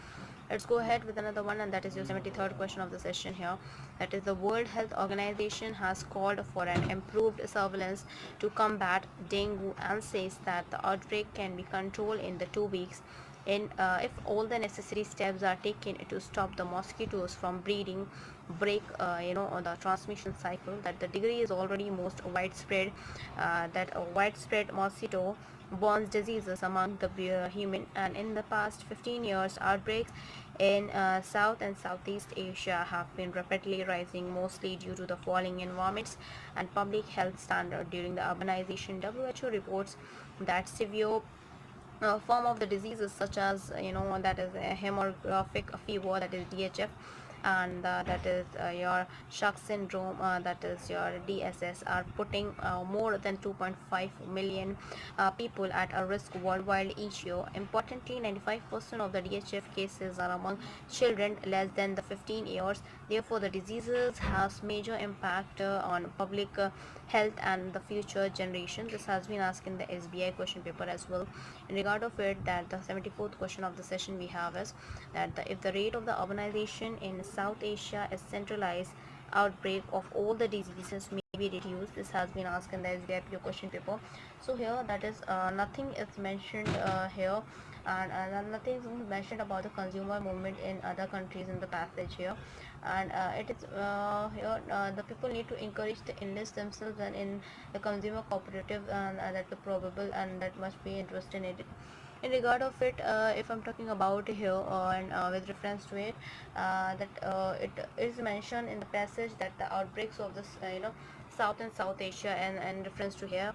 Let's go ahead with another one, and that is your 73rd question of the session here. That is, the World Health Organization has called for an improved surveillance to combat dengue and says that the outbreak can be controlled in the 2 weeks if all the necessary steps are taken to stop the mosquitoes from breeding, break the transmission cycle. That the degree is already most widespread, that a widespread mosquito borne diseases among the human, and in the past 15 years, outbreaks in South and Southeast Asia have been rapidly rising, mostly due to the falling environments and public health standard during the urbanization. WHO reports that severe form of the diseases such as that is a hemorrhagic fever, that is DHF, and that is your shock syndrome, that is your DSS, are putting more than 2.5 million people at a risk worldwide each year. Importantly, 95% of the DHF cases are among children less than the 15 years. Therefore, the diseases has major impact on public health and the future generation. This has been asked in the SBI question paper as well. In regard of it, that the 74th question of the session we have is that if the rate of the urbanization in South Asia is centralized, outbreak of all the diseases may be reduced. This has been asked in the SBI question paper. So here, that is nothing is mentioned here, and nothing is mentioned about the consumer movement in other countries in the passage here. And it is here the people need to encourage to enlist themselves and in the consumer cooperative, and that's the probable, and that must be interested in it. In regard of it, if I'm talking about here and with reference to it, that it is mentioned in the passage that the outbreaks of this South and South Asia, and reference to here.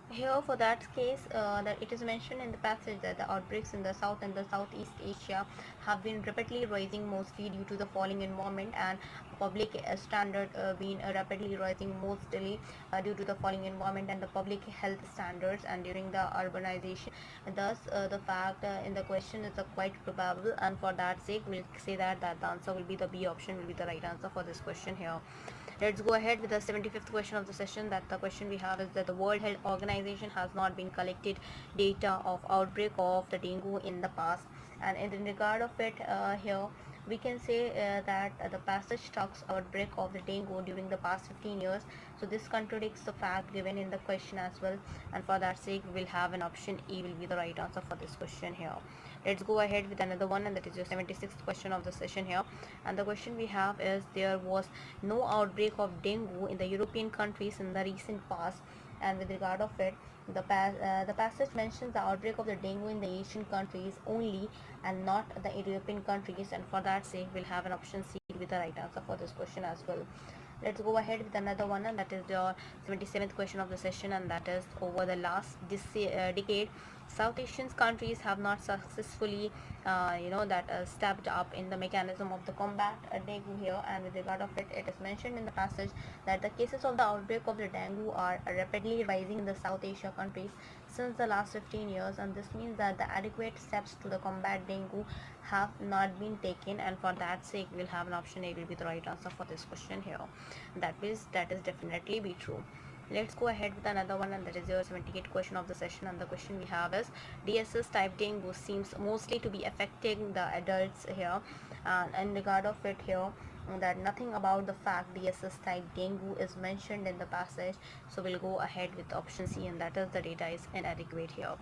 Here, for that case, that it is mentioned in the passage that the outbreaks in the South and the Southeast Asia have been rapidly rising, mostly due to the falling environment and public standard being rapidly rising, mostly due to the falling environment and the public health standards and during the urbanization. Thus, the fact in the question is quite probable, and for that sake, we'll say that the answer will be the B option will be the right answer for this question here. Let's go ahead with the 75th question of the session. That the question we have is that the World Health Organization has not been collected data of outbreak of the dengue in the past, and in regard of it here, we can say that the passage talks outbreak of the dengue during the past 15 years. So this contradicts the fact given in the question as well, and for that sake we will have an option E will be the right answer for this question here. Let's go ahead with another one, and that is your 76th question of the session here. And the question we have is, there was no outbreak of dengue in the European countries in the recent past, and with regard of it, the passage mentions the outbreak of the dengue in the Asian countries only and not the European countries, and for that sake we'll have an option C with the right answer for this question as well. Let's go ahead with another one, and that is the 77th question of the session, and that is, over the last decade, South Asian countries have not successfully stepped up in the mechanism of the combat dengue here, and with regard of it, it is mentioned in the passage that the cases of the outbreak of the dengue are rapidly rising in the South Asia countries since the last 15 years, and this means that the adequate steps to the combat dengue have not been taken, and for that sake we'll have an option A will be the right answer for this question here. That is definitely be true. Let's go ahead with another one, and that is your 78th question of the session, and the question we have is, DSS type dengue seems mostly to be affecting the adults here, and in regard of it here, that nothing about the fact DSS type dengue is mentioned in the passage, so we'll go ahead with option C, and that is the data is inadequate here.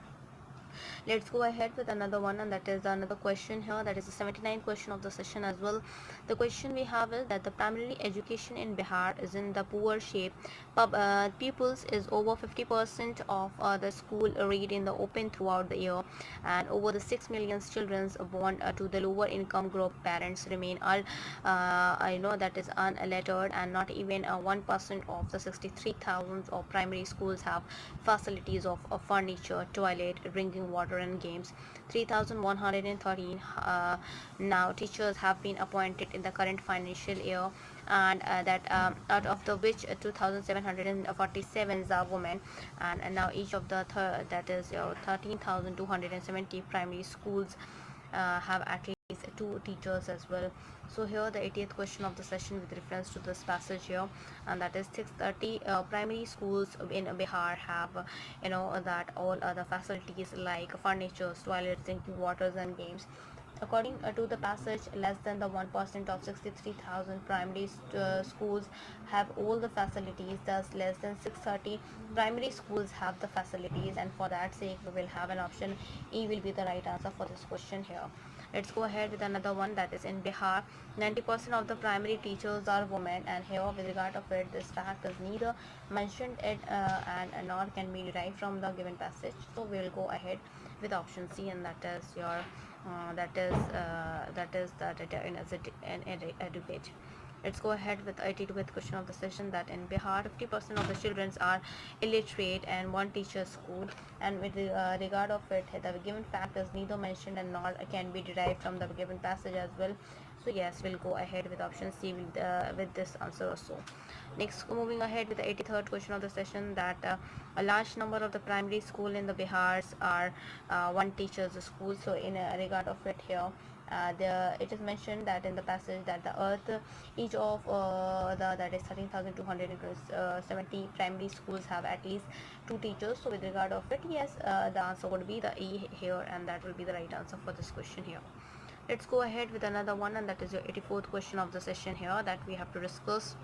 Let's go ahead with another one, and that is another question here, that is the 79th question of the session as well. The question we have is that the primary education in Bihar is in the poor shape. Pupils is over 50% of the school read in the open throughout the year, and over the 6 million children born to the lower income group parents remain I know that is unlettered, and not even 1% of the 63,000 of primary schools have facilities of furniture, toilet, drinking water and games. 3,113 now teachers have been appointed in the current financial year, and that out of the which 2,747 are women, and now each of the that is 13,270 primary schools have at least 2 teachers as well. So here the 80th question of the session with reference to this passage here, and that is 630 primary schools in Bihar have that all other facilities like furniture, toilets, drinking waters and games. According to the passage, less than the 1% of 63,000 primary schools have all the facilities, thus less than 630 primary schools have the facilities, and for that sake we will have an option E will be the right answer for this question here. Let's go ahead with another one, that is, in Bihar 90% of the primary teachers are women, and here with regard of it, this fact is neither mentioned it and nor can be derived from the given passage, so we will go ahead with option C, and that is your that is the data inadequate. Let's go ahead with 82nd question of the session, that in Bihar 50% of the children are illiterate and one teacher school, and with regard of it, the given fact is neither mentioned and nor can be derived from the given passage as well. So yes, we'll go ahead with option C with this answer also. Next, moving ahead with the 83rd question of the session, that a large number of the primary school in the Bihars are one teacher's school. So in regard of it here, it is mentioned that in the passage that the earth each of that is 13,270 primary schools have at least 2 teachers. So with regard of it, yes, the answer would be the E here, and that will be the right answer for this question here. Let's go ahead with another one, and that is your 84th question of the session here, that we have to discuss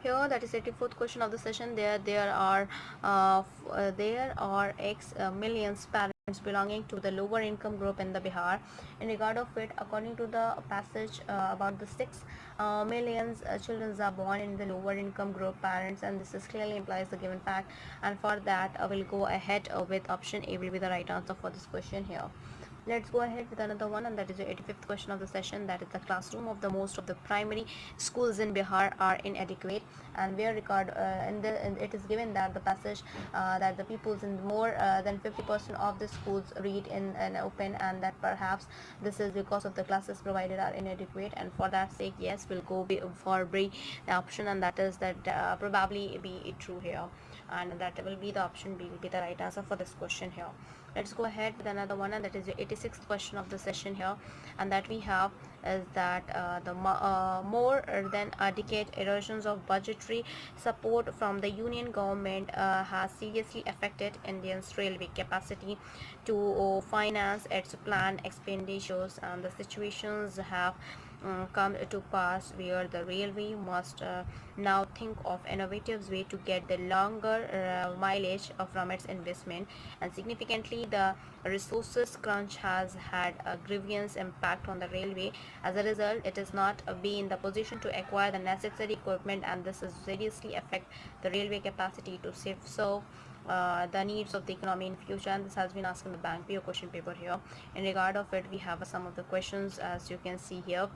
here. That is 84th question of the session. There are X millions parents belonging to the lower income group in the Bihar. In regard of it, according to the passage, about the 6 millions children are born in the lower income group parents, and this is clearly implies the given fact, and for that I will go ahead with option A will be the right answer for this question here. Let's go ahead with another one, and that is the 85th question of the session, that is the classroom of the most of the primary schools in Bihar are inadequate, and where it is given that the passage that the pupils in more than 50% of the schools read in an open, and that perhaps this is because of the classes provided are inadequate, and for that sake, yes, we'll go for B option, and that is that probably be true here, and that will be the option B will be the right answer for this question here. Let's go ahead with another one, and that is the 86th question of the session here, and that we have is that more than a decade, erosions of budgetary support from the union government has seriously affected India's railway capacity to finance its planned expenditures, and the situations have come to pass where the railway must now think of innovative way to get the longer mileage from its investment, and significantly the resources crunch has had a grievous impact on the railway. As a result, it is not be in the position to acquire the necessary equipment, and this is seriously affect the railway capacity to serve the needs of the economy in future. And this has been asked in the bank PO question paper here. In regard of it, we have some of the questions as you can see here.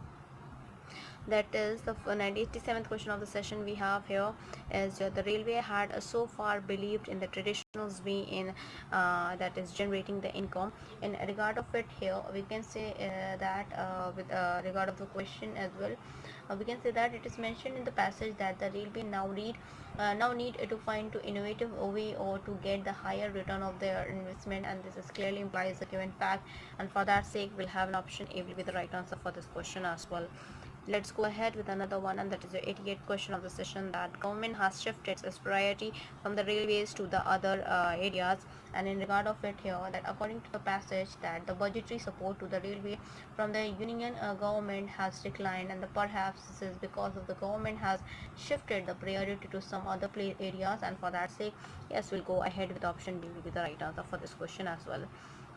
That is the 87th question of the session we have here is the railway had so far believed in the traditional way in that is generating the income. In regard of it here, we can say that with regard of the question as well, we can say that it is mentioned in the passage that the railway now need to find to innovative way or to get the higher return of their investment, and this is clearly implies a given fact, and for that sake we'll have an option A will be the right answer for this question as well. Let's go ahead with another one, and that is the 88th question of the session, that government has shifted its priority from the railways to the other areas. And in regard of it here, that according to the passage that the budgetary support to the railway from the union government has declined, and perhaps this is because of the government has shifted the priority to some other areas, and for that sake, yes, we'll go ahead with option B will be the right answer for this question as well.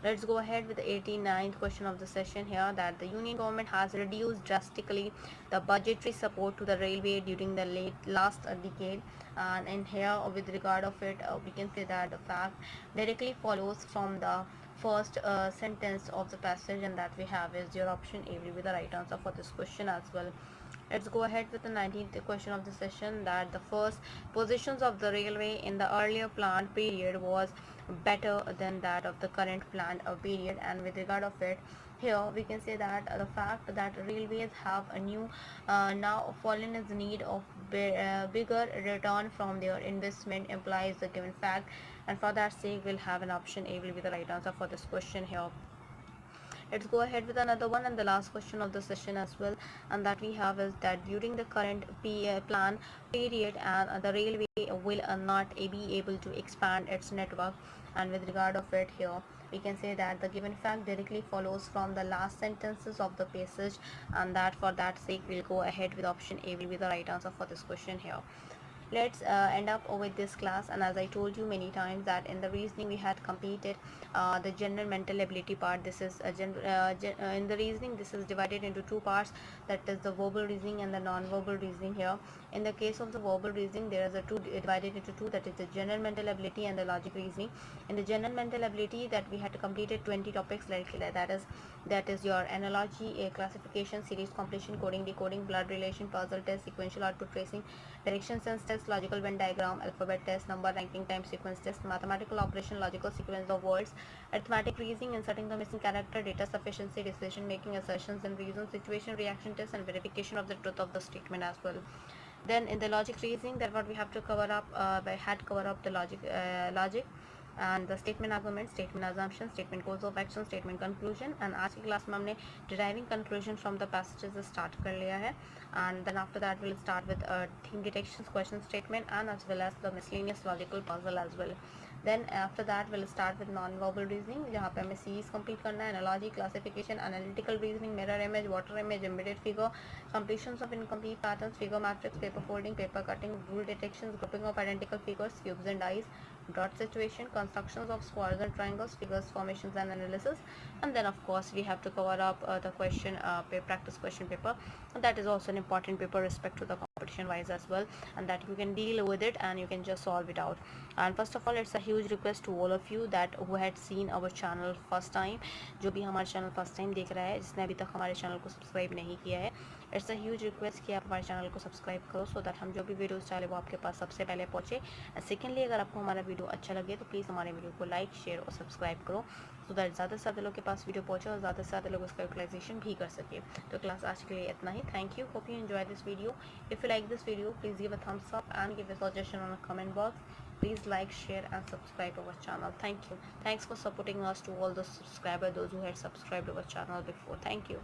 Let's go ahead with the 89th question of the session here, that the union government has reduced drastically the budgetary support to the railway during the last decade. And in here with regard of it, we can say that the fact directly follows from the first sentence of the passage, and that we have is your option A will be the right answer for this question as well. Let's go ahead with the 19th question of the session, that the first positions of the railway in the earlier planned period was better than that of the current planned period. And with regard of it here, we can say that the fact that railways have a new now fallen in the need of bigger return from their investment implies the given fact, and for that sake we'll have an option A will be the right answer for this question here. Let's go ahead with another one and the last question of the session as well, and that we have is that during the current plan period, and the railway will not be able to expand its network. And with regard of it here, we can say that the given fact directly follows from the last sentences of the passage, and that for that sake we'll go ahead with option A will be the right answer for this question here. Let's end up with this class, and as I told you many times that in the reasoning we had completed the general mental ability part. This is in the reasoning this is divided into two parts, that is the verbal reasoning and the non-verbal reasoning here. In the case of the verbal reasoning, there is a two divided into two, that is the general mental ability and the logic reasoning. In the general mental ability, that we had completed 20 topics, like that is your analogy, classification, series completion, coding, decoding, blood relation, puzzle test, sequential output tracing, direction sense test, logical Venn diagram, alphabet test, number ranking, time sequence test, mathematical operation, logical sequence of words, arithmetic reasoning, inserting the missing character, data sufficiency, decision making, assertions and reasons, situation reaction test, and verification of the truth of the statement as well. Then in the logic reasoning, that what we have to cover up, cover up the logic and the statement argument, statement assumption, statement course of action, statement conclusion. And आज की class में हमने deriving conclusion from the passages start कर लिया है, and then after that we'll start with theme detections, question statement, and as well as the miscellaneous logical puzzle as well. Then after that we'll start with non-verbal reasoning, जहाँ पे हमें series complete करना है, analogy, classification, analytical reasoning, mirror image, water image, embedded figure, completions of incomplete patterns, figure matrix, paper folding, paper cutting, rule detections, grouping of identical figures, cubes and dice, dot situation, constructions of squares and triangles, figures, formations and analysis. And then of course we have to cover up the question practice question paper, and that is also an important paper respect to the competition wise as well, and that you can deal with it and you can just solve it out. And first of all, it's a huge request to all of you that who had seen our channel first time, जो भी हमारे channel first time देख रहा है, जिसने अभी तक हमारे चैनल को सब्सक्राइब नहीं किया है, इट्स अ ह्यूज रिक्वेस्ट कि आप हमारे चैनल को सब्सक्राइब करो, सो दैट हम जो भी वीडियोस डालें वो आपके पास सबसे पहले पहुँचे। एंड सेकेंडली, अगर आपको हमारा वीडियो अच्छा लगे तो प्लीज़ हमारे वीडियो को लाइक, शेयर और सब्सक्राइब करो, सो दैट ज़्यादा से ज़्यादा लोग के पास वीडियो पहुँचे और ज़्यादा से ज़्यादा लोग उसका यूटिलाइजेशन भी कर सके। तो क्लास आज के लिए इतना ही। Thank you, hope you enjoy this video. If you like this video, please give a thumbs up and give a suggestion on a comment box. Please like, share and subscribe our channel. Thank you. Thanks for supporting us to all the subscribers, those who had subscribed our channel before. Thank you.